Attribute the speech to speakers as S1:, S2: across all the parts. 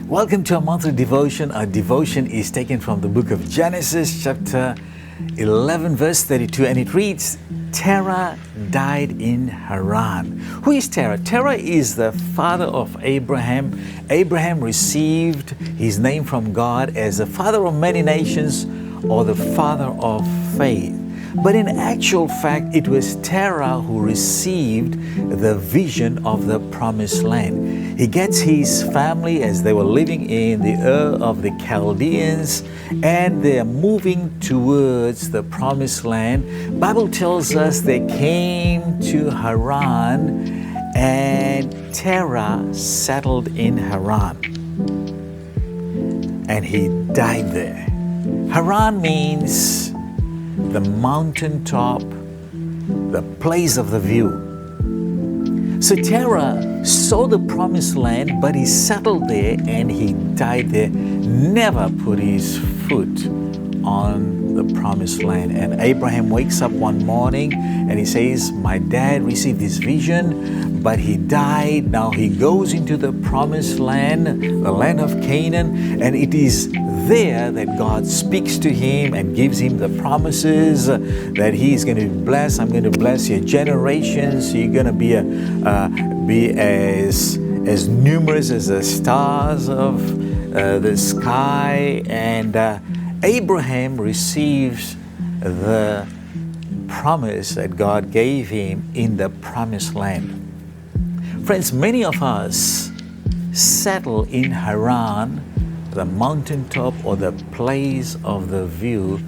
S1: Welcome to our monthly devotion. Our devotion is taken from the book of Genesis, chapter 11, verse 32, and it reads, Terah died in Haran. Who is Terah? Terah is the father of Abraham. Abraham received his name from God as the father of many nations or the father of faith. But in actual fact, it was Terah who received the vision of the promised land. He gets his family as they were living in the Ur of the Chaldeans, and they are moving towards the promised land. Bible tells us they came to Haran, and Terah settled in Haran. And he died there. Haran means the mountaintop, the place of the view. So Terah saw the promised land, but he settled there and he died there, never put his foot on the promised land. And Abraham wakes up one morning and he says, my dad received this vision, but he died. Now he goes into the promised land, the land of Canaan, and it is there that God speaks to him and gives him the promises that he is going to bless. I'm going to bless your generations. You're going to be as numerous as the stars of the sky. And Abraham receives the promise that God gave him in the promised land. Friends, many of us settle in Haran, the mountaintop or the place of the view,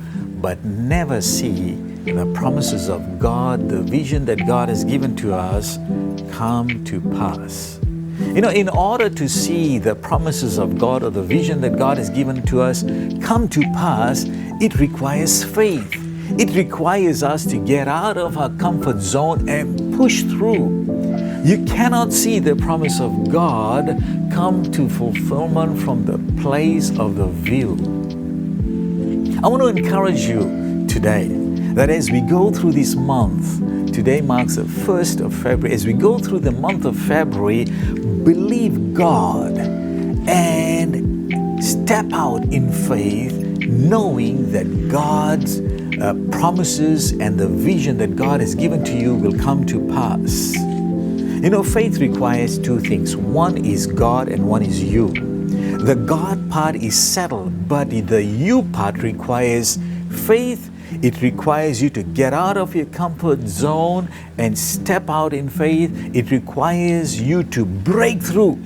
S1: but never see the promises of God, the vision that God has given to us, come to pass. You know, in order to see the promises of God or the vision that God has given to us come to pass, it requires faith. It requires us to get out of our comfort zone and push through. You cannot see the promise of God come to fulfillment from the place of the view. I want to encourage you today that as we go through this month, today marks the 1st of February, as we go through the month of February, believe God and step out in faith, knowing that God's promises and the vision that God has given to you will come to pass. You know, faith requires two things. One is God and one is you. The God part is settled, but the you part requires faith. It requires you to get out of your comfort zone and step out in faith. It requires you to break through,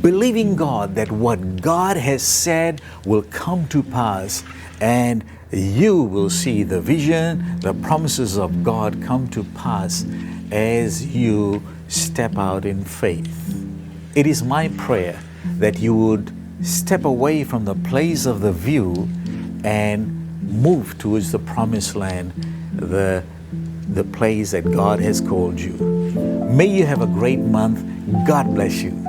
S1: believing God that what God has said will come to pass, and you will see the vision, the promises of God come to pass as you step out in faith. It is my prayer that you would step away from the place of the view and move towards the promised land, the place that God has called you. May you have a great month. God bless you.